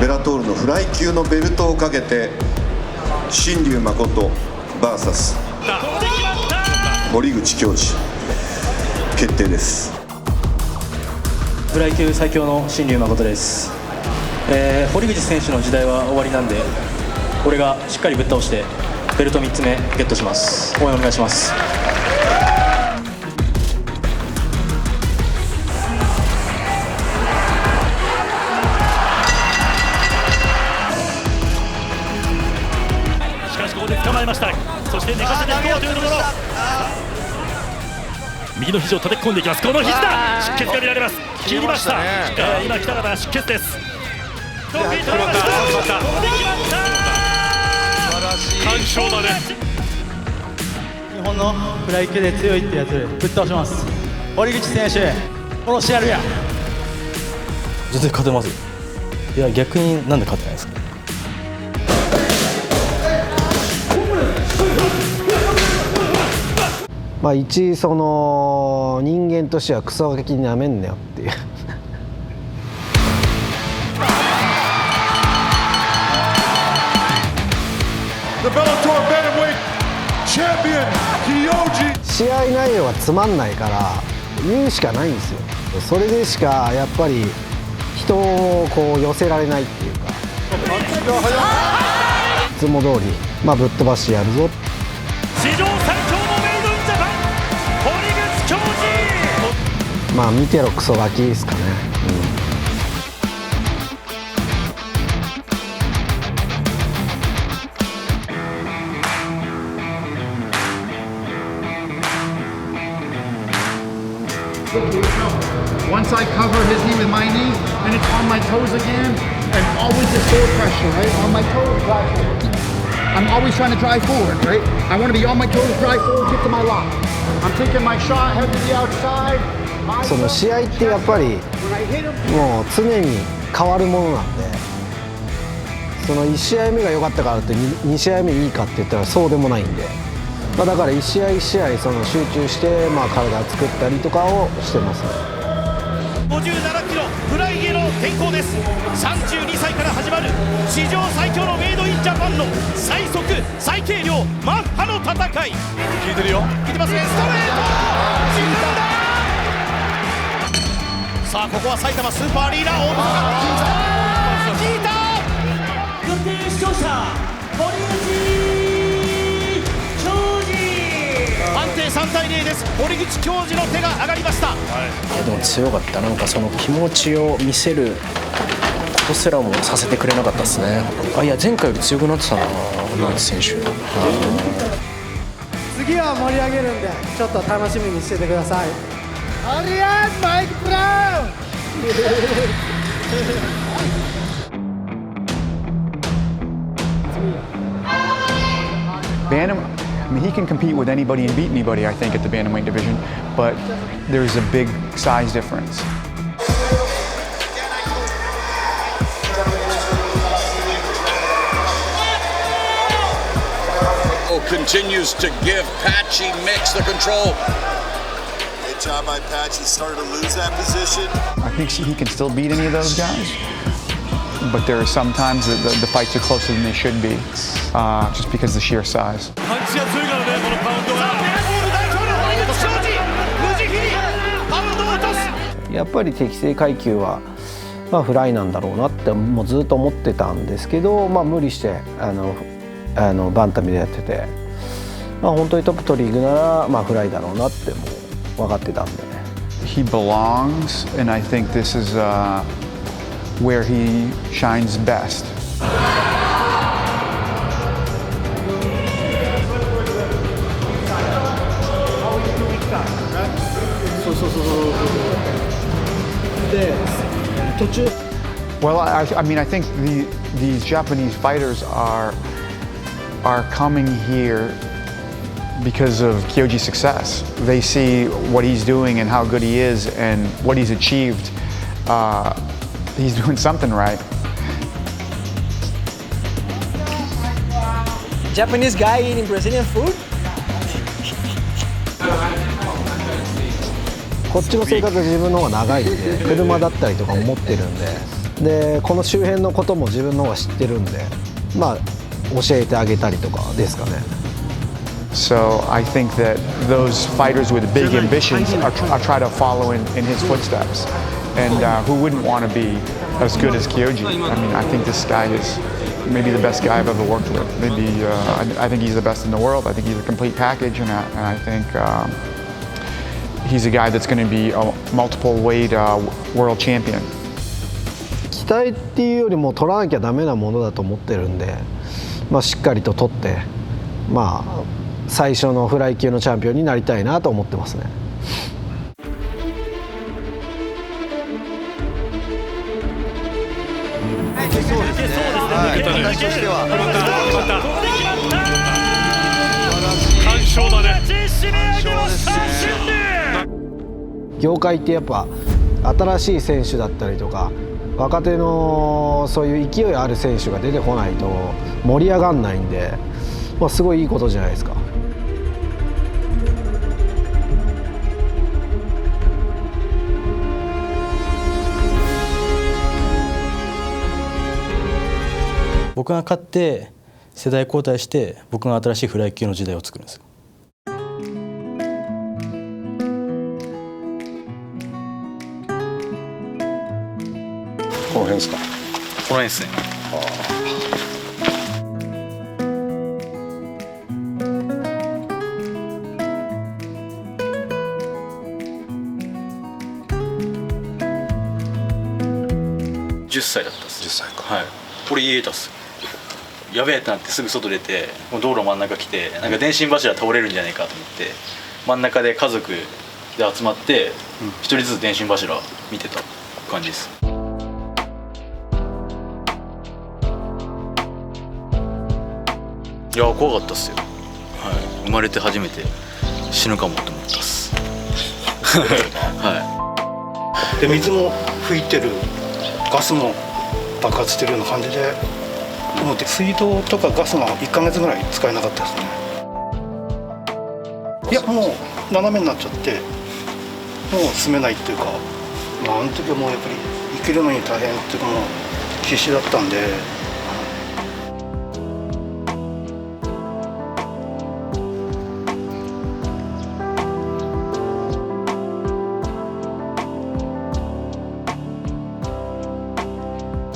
ベラトールのフライ級のベルトをかけて新龍誠 VS 堀口恭司決定です。フライ級最強の新龍誠です。堀口選手の時代は終わりなんで、俺がしっかりぶっ倒してベルト3つ目ゲットします。応援お願いします。しかしここで捕まえました。そして寝かせていこうというところ、右の肘を叩き込んでいきます。この肘だ、出血が見られます。切りました。今北方出血です。完勝まで。日本のフライ級で強いってやつぶっ倒します。堀口選手殺してやるや。絶対勝てますよ。いや逆になんで勝てないですか。まあ一その人間としてはクソガキになめんなよっていう試合内容がつまんないから言うしかないんですよ。それでしかやっぱり人をこう寄せられないっていうか、いつも通りまあぶっ飛ばしてやるぞ。史上最強のメイドインジャパン堀口恭司。まあ見てろクソガキですかね。Once I cover his knee with my knee, and it's on my toes again, and always the forward pressure, right? On my toes, drive forward. I'm always trying to drive forward, right? I want to be on my toes, drive forward, get to my lock. I'm taking my shot, head to the outside. その試合ってやっぱりもう常に変わるものなんで、その1試合目が良かったからって 2試合目いいかって言ったらそうでもないんで、まあ、だから1試合1試合その集中して、まあ、体を作ったりとかをしてますね。57キロフライへの転向です。32歳から始まる史上最強のメイドインジャパンの最速最軽量マッハの戦い。聞いてるよ。聞いてますね。ストレート沈んだ。さあここは埼玉スーパーアリーナ大阪聞いた。予定視聴者堀口恭司。判定3対0です。堀口恭司の手が上がりました。いやでも強かった。なんかその気持ちを見せることすらもさせてくれなかったですね。いや前回より強くなってたな堀口選手。次は盛り上げるんでちょっと楽しみにしててください。アリアンマイク・ブラウンBantam, I mean, he can compete with anybody and beat anybody, I think, at the bantamweight division, but there's a big size difference. Continues to give Patchy Mix the control. Great job by Patchy. Started to lose that position. I think he can still beat any of those guys, but there are some times that the fights are closer than they should be, just because of the sheer size. パンチが強いからねこのパウンドは。ベラトール代表の堀口恭司無慈悲にパウンドを落とす。やっぱり適正階級は、まあ、フライなんだろうなってもうずっと思ってたんですけど、まあ、無理してバンタムでやってて、まあ、本当にトップ取り行くなら、まあ、フライだろうなってもう分かってたんで。He belongs, and I think this is where he shines best. Well, I mean, I think these Japanese fighters are coming here because of Kyoji's success. They see what he's doing and how good he is and what he's achieved. He's doing something right. Japanese guy eating Brazilian food? こっちの生活自分の方が長いんで、車だったりとかも持ってるんで、でこの周辺のことも自分の方が知ってるんで、まあ教えてあげたりとかですかね。So I think that those fighters with big ambitions are try to follow in his footsteps. And who wouldn't want to be as good as Kyoji? I mean, I think this guy is maybe the best guy I've ever worked with. Maybe I think he's the best in the world. I think he's a complete package, and I think he's a guy that's going to be a multiple weight world champion. 期待っていうよりも取らなきゃダメなものだと思ってるんで、まあしっかりと取って、まあ最初のフライ級のチャンピオンになりたいなと思ってますね。業界ってやっぱ新しい選手だったりとか若手のそういう勢いある選手が出てこないと盛り上がんないんで、まあ、すごいいいことじゃないですか。僕が勝って世代交代して僕が新しいフライ級の時代を作るんですよ。この辺ですか。この辺ですね。10歳だったっす。10歳か。はい。俺家いたっす。やべえってなってすぐ外出て、もう道路真ん中来て、なんか電信柱倒れるんじゃないかと思って、真ん中で家族で集まって一人ずつ電信柱見てた感じです。いや怖かったっすよ。はい。生まれて初めて死ぬかもと思ったっす。はい。で水も吹いてる、ガスも爆発してるような感じで、もう水道とかガスが1ヶ月ぐらい使えなかったですね。いやもう斜めになっちゃってもう住めないっていうか、まあ、あの時はもうやっぱり生きるのに大変っていうかもう必死だったんで。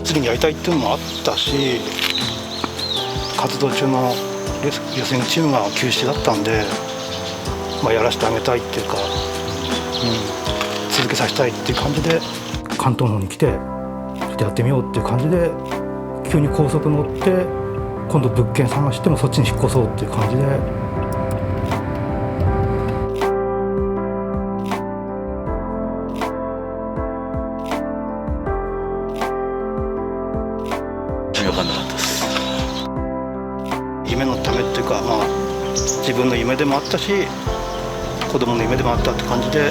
次にやりたいっていうのもあったし、活動中の予選チームが休止だったんで、まあ、やらせてあげたいっていうか、続けさせたいっていう感じで関東の方に来てやってみようっていう感じで、急に高速乗って今度物件探してもそっちに引っ越そうっていう感じで。夢のためっていうか、まあ、自分の夢でもあったし子供の夢でもあったって感じで、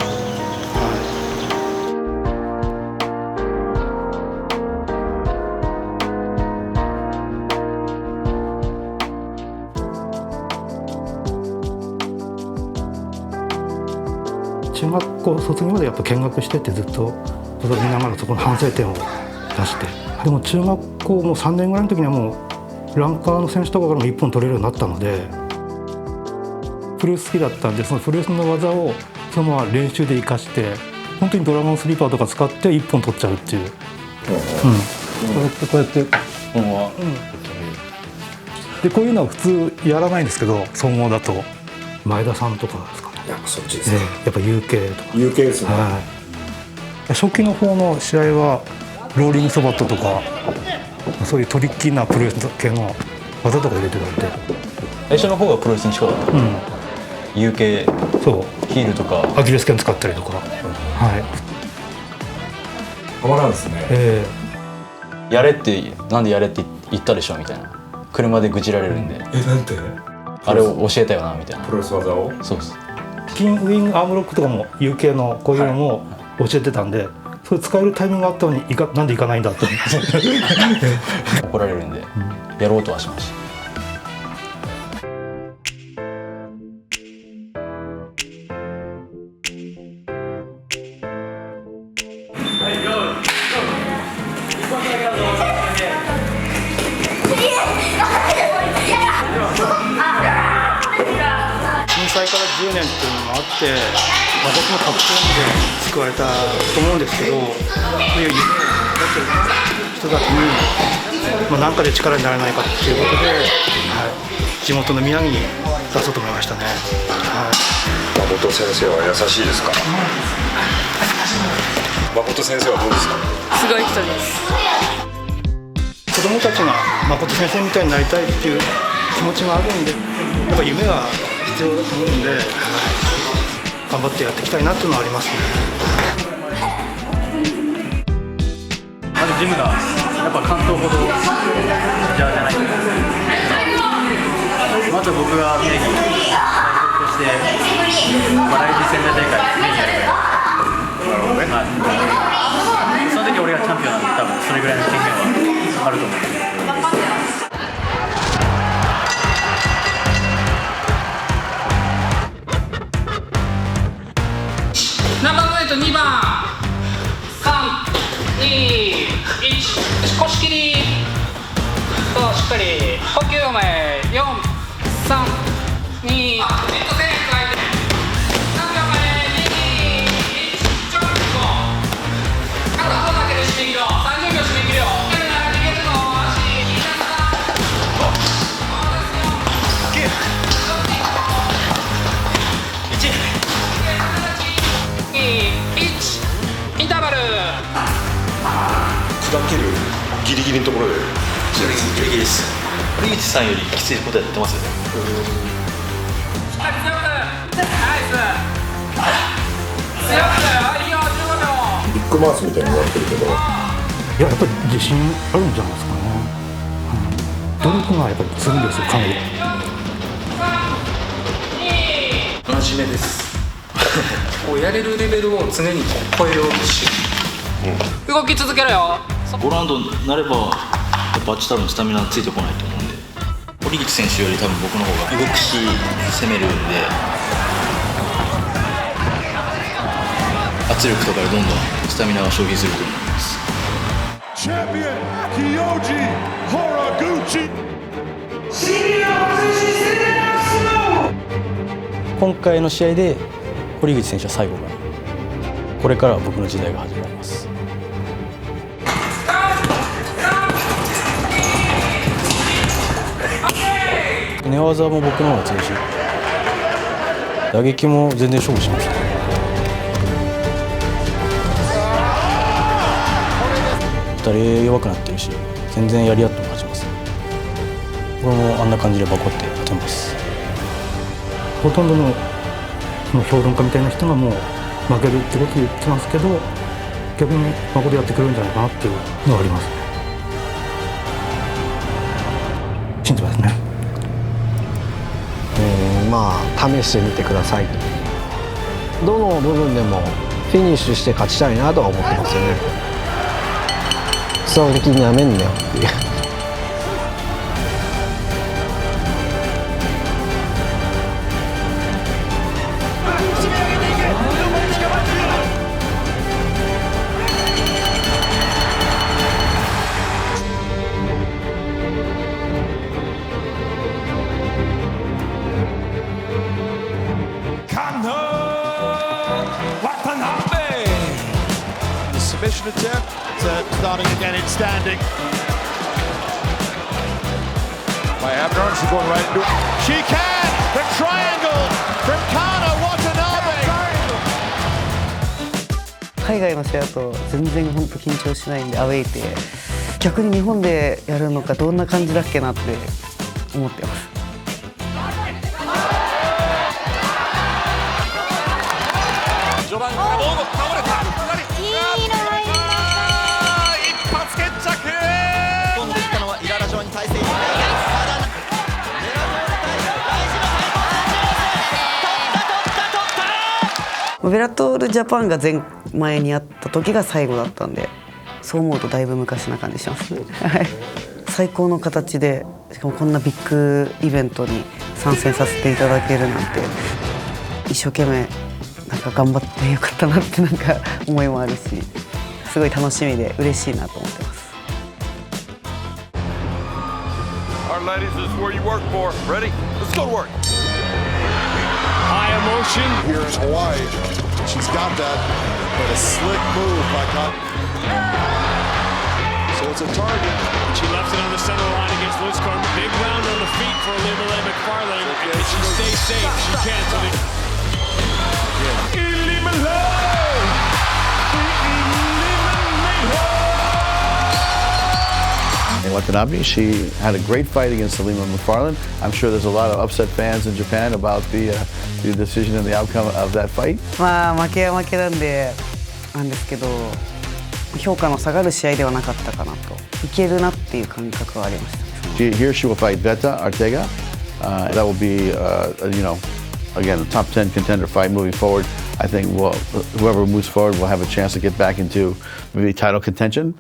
中学校卒業までやっぱ見学しててずっと見ながらそこの反省点を出して、でも中学校も3年ぐらいの時にはもうランカーの選手とかからも1本取れるようになったので、プロレス好きだったんで、そのプロレスの技をそのまま練習で生かして本当にドラゴンスリーパーとか使って1本取っちゃうっていう、こうやってこのまま、でこういうのは普通やらないんですけど、総合だと前田さんとかですかね。やっぱそっちですか。やっぱ UK とか UK ですね。はい、初期の方の試合はローリングソバットとかそういうトリッキーなプロレス系の技とか入れてたんで、最初の方がプロレスに近かった。UK そうヒールとかアキレス腱使ったりとか、はい。たまらんですね。やれってなんでやれって言ったでしょみたいな、車で愚痴られるんで、なんてあれを教えたよなみたいな。プロレス技を。そうです。キングウィングアームロックとかも UK のこういうのも教えてたんで、それ使えるタイミングがあったのになんでいかないんだって怒られるんで、やろうとはしました。10年っていうのもあって、私もたくさんで救われたと思うんですけど、そういう夢を持ってる人たちに、何かで力にならないかっていうことで、地元の宮城に出そうと思いましたね。誠先生は優しいですか？誠先生はどうですか？すごい人です。子供たちが誠先生みたいになりたいっていう気持ちがあるんで、やっぱ夢が必要だと思うんで、頑張ってやっていきたいなっていうのはありますね。まずジムがやっぱ関東ほどじゃないと思う。まず僕が宮城代表として、来日仙台大会見にやるぐらい。その時俺がチャンピオンなんで、多分それぐらいの経験はあると思う。ナンバーウェイト2番3、2、1腰切りとしっかり呼吸を前4、3、2、ネットセレクト相手3秒前2、1ちょっと肩こうだけで締め切ろう。30秒締め切るよ。逃げるの足2、インターバル砕けるギリギリのところでギリギリです。堀口さんよりきついことやってますよね。しっかり強くナイス強くいいよ。15秒ビッグマウスみたいに言われてるけど、やっぱり自信あるんじゃないですかね。努力がやっぱり強いんですよ、かなり。真面目です。こうやれるレベルを常に超えようとして、動き続けろよ。5ラウンドになればやっぱあっち多分スタミナついてこないと思うんで、堀口選手より多分僕の方が動くし攻めるんで、圧力とかでどんどんスタミナが消費すると思います。チャンピオンキヨジ・ホラグチ今回の試合で堀口選手は最後かな。これからは僕の時代が始まります。寝技も僕の方が強いし、打撃も全然勝負しました。2人弱くなってるし、全然やり合っても勝ちます。これもあんな感じでバコって勝てます。ほとんどの評論家みたいな人がもう負けるってことを言ってますけど、逆に誠やってくれるんじゃないかなっていうのはありますね。信じますね。まあ試してみてください。どの部分でもフィニッシュして勝ちたいなとは思ってますよね。その時にやめんなよっていう。Submission attempt, starting again in standing. By Abner, she's going right into it. She can! The triangle from Kana Watanabe! 海外の試合だと全然本当緊張しないんでアウェイって逆に日本でやるのかどんな感じだっけなって思ってます。序盤から倒れた。ベラトールジャパンが前にあった時が最後だったんで、そう思うとだいぶ昔な感じしますね。最高の形で、しかもこんなビッグイベントに参戦させていただけるなんて、一生懸命なんか頑張ってよかったなってなんか思いもあるし、すごい楽しみで嬉しいなと思ってます。Our ladies, this is where you work for. Ready? Let's go to work. High emotion. Here's Hawaii. She's got that, but a slick move by Cotton. So it's a target. She left it on the center line against Liz Carmen. Big round on the feet for Ilima-Lei Macfarlane. Can she stay safe? She can't. Watanabe, she had a great fight against Ilima Macfarlane. I'm sure there's a lot of upset fans in Japan about the decision and the outcome of that fight. まあ負けは負けなんですけど、評価の下がる試合ではなかったかなと、いけるなっていう感覚はありました。Here she will fight Veta Arteaga. That will be, again, a top 10 contender fight moving forward. I think whoever moves forward will have a chance to get back into maybe title contention.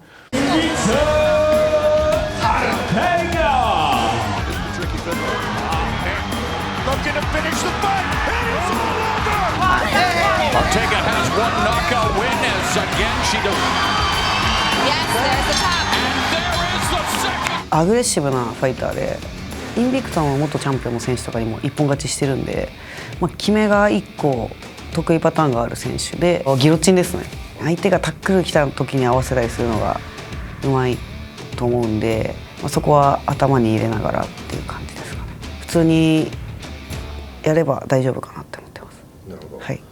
Looking to finish the fight, and it's all over! Arteaga has one knockout win as again she does. Yes, there's the top. And there is the second. アグレッシブなファイターで、インビクターの元チャンピオンの選手とかにも一本勝ちしてるんで、決めが1個得意パターンがある選手で、ギロチンですね。相手がタックル来た時に合わせたりするのがうまいと思うんで、そこは頭に入れながらっていう感じですかね。普通にやれば大丈夫かなって思ってます。なるほど。はい。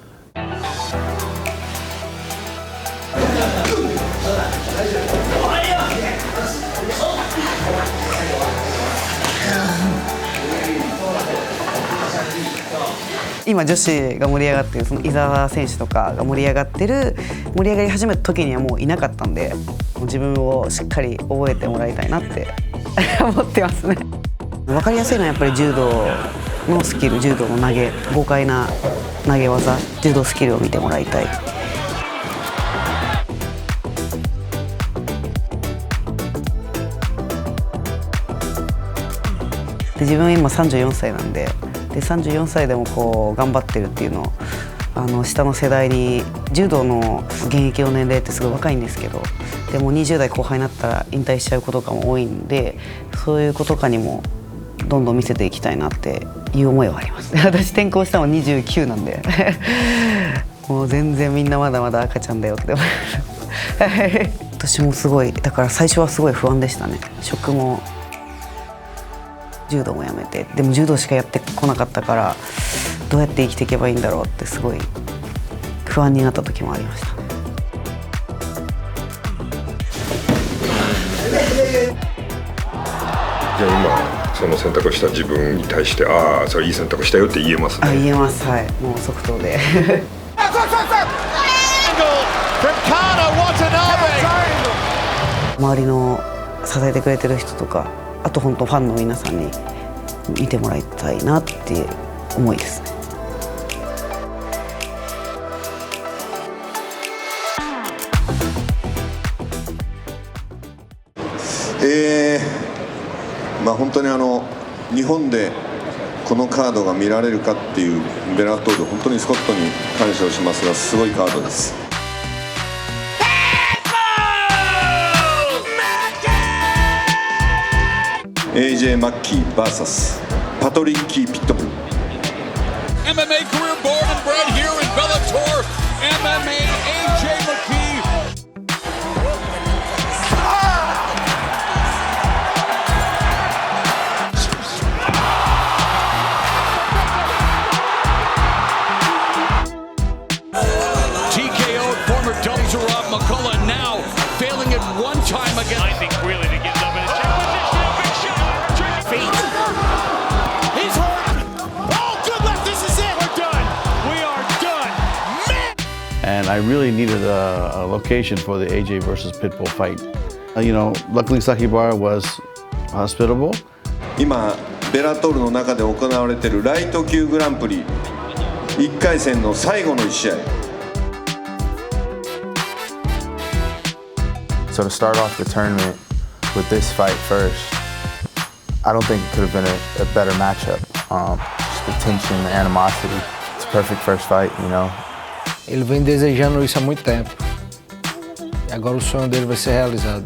今女子が盛り上がってるその伊沢選手とかが盛り上がり始めた時にはもういなかったんで、もう自分をしっかり覚えてもらいたいなって思ってますね。分かりやすいのはやっぱり柔道のスキル、柔道の豪快な投げ技、柔道スキルを見てもらいたい。で自分は今34歳なんで、34歳でもこう頑張ってるっていうのを下の世代に、柔道の現役の年齢ってすごい若いんですけど、でも20代後半になったら引退しちゃう子とかも多いんで、そういう子とかにもどんどん見せていきたいなっていう思いはあります。私転校したの29なんでもう全然みんなまだまだ赤ちゃんだよって思います。私もすごい、だから最初はすごい不安でしたね。食も柔道もやめて、でも柔道しかやってこなかったから、どうやって生きていけばいいんだろうってすごい不安になった時もありました。じゃあ今その選択をした自分に対して、ああそれいい選択したよって言えますね。言えます。はい、もう即答で周りの支えてくれてる人とか、あと本当ファンの皆さんに見てもらいたいなっていう思いですね。本当に日本でこのカードが見られるかっていうベラトール、本当にスコットに感謝をしますが、すごいカードです。AJ マッキー VS パトリッキー・ピットブル。 MMA career born and bred here in Bellator MMA, AJ McKee. TKO'd former doubles Rob McCullough, now failing it one time again. I think really to get up in a check position, a big shot, feet. He's hurt. Oh, good left. This is it. We're done. We are done. Man. And I really needed a location for the AJ versus Pitbull fight. Luckily Sakibara was hospitable. 今ベラトールの中で行われているライト級グランプリ1回戦の最後の1試合。So to start off the tournament with this fight first, I don't think it could have been a better matchup. Just the tension, the animosity. It's a perfect first fight, you know. Ele vem desejando isso há muito tempo. E agora o sonho dele vai ser realizado.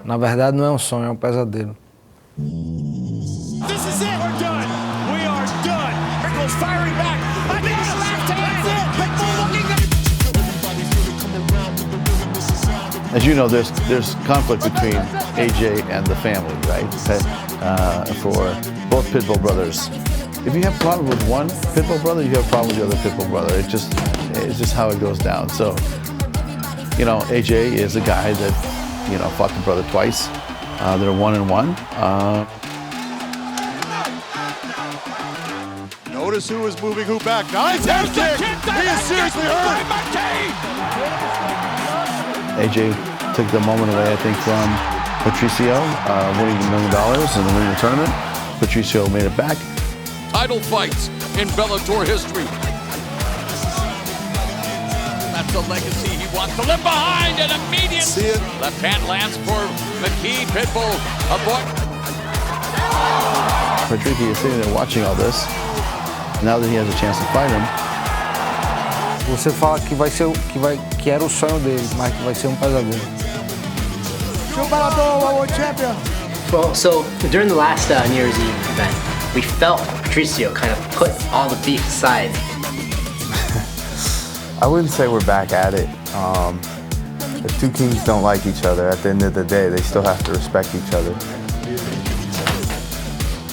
Na verdade não é um sonho, é um pesadelo. This is it. We're done. We are done. Here goes firing back. As you know, there's conflict between AJ and the family, right? For both Pitbull brothers. If you have a problem with one Pitbull brother, you have a problem with the other Pitbull brother. It's just how it goes down. So, you know, AJ is a guy that, you know, fought the brother twice. They're 1-1. Notice who is moving who back. Nice head kick. He is seriously hurt. AJ took the moment away, I think, from Patricio, winning $1 million and winning the tournament. Patricio made it back. Title fights in Bellator history. That's the legacy he wants to live behind. An immediate left hand lands for McKee. Pitbull avoid. Patricio is sitting there watching all this. Now that he has a chance to fight him. Você fala que que era o sonho dele, mas que vai ser pesadelo. Well, so during the last New Year's Eve event, we felt Patricio kind of put all the beef aside. I wouldn't say we're back at it. If two kings don't like each other, at the end of the day, they still have to respect each other.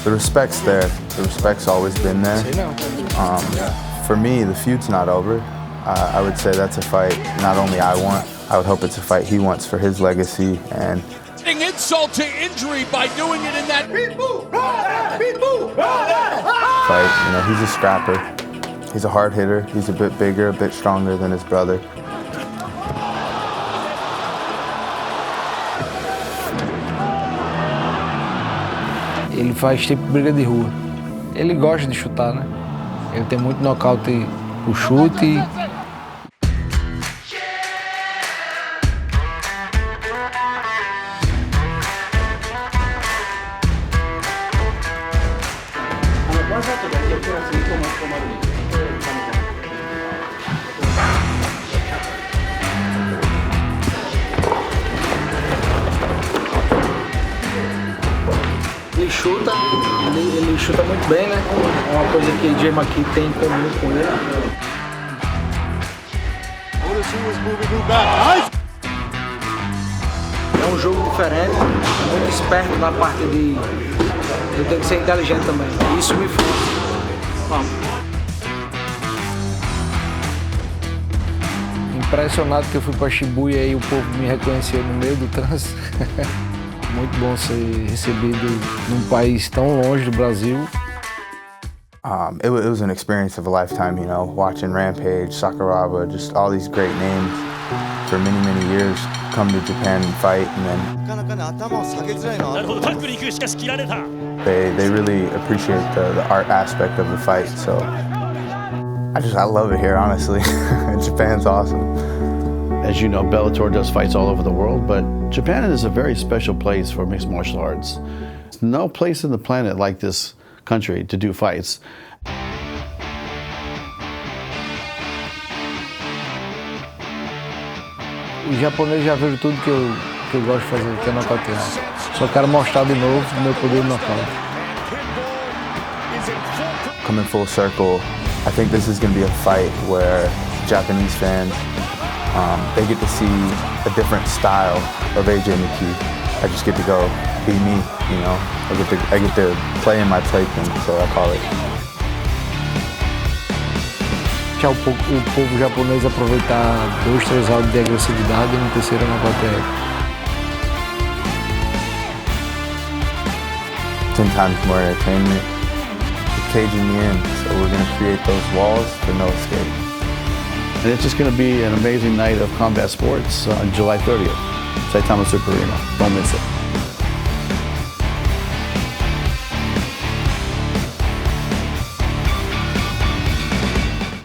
The respect's there. The respect's always been there. For me, the feud's not over. I would say that's a fight not only I want, I would hope it's a fight he wants for his legacy and insult to injury by doing it in that fight. You know, he's a scrapper. He's a hard hitter. He's a bit bigger, a bit stronger than his brother. Ele faz tipo briga de rua. Ele gosta de chutar, né? Ele tem muito nocaute pro chute. Ele chuta muito bem, né? É uma coisa que AJ McKee tem em comum com ele. É um jogo diferente, muito esperto na parte de... Ele tem que ser inteligente também. Isso me frustra. Impressionado que eu fui para Shibuya e o povo me reconheceu no meio do trânsito. Muito bom ser recebido num país tão longe do Brasil. It was an experience of a lifetime, you know, watching Rampage, Sakuraba, just all these great names for many, many years come to Japan and fight, and then they really appreciate the art aspect of the fight. So I love it here, honestly. Japan's awesome. As you know, Bellator does fights all over the world, but Japan is a very special place for mixed martial arts. There's no place in the planet like this country to do fights. Os japoneses já viram tudo que eu gosto de fazer, que é nocautear. Só quero mostrar de novo o meu poder de nocaute. Coming full circle, I think this is going to be a fight where Japanese fans, they get to see a different style of AJ McKee. I just get to go be me, you know. I get to play in my playpen, so I call it. O povo japonês aproveitar 2-3 rounds de agressividade e no terceiro nocautear. 10 times more entertainment. The caging me in, so we're going to create those walls for no escape. And it's just going to be an amazing night of combat sports on July 30th. Saitama Super Arena. Don't miss it.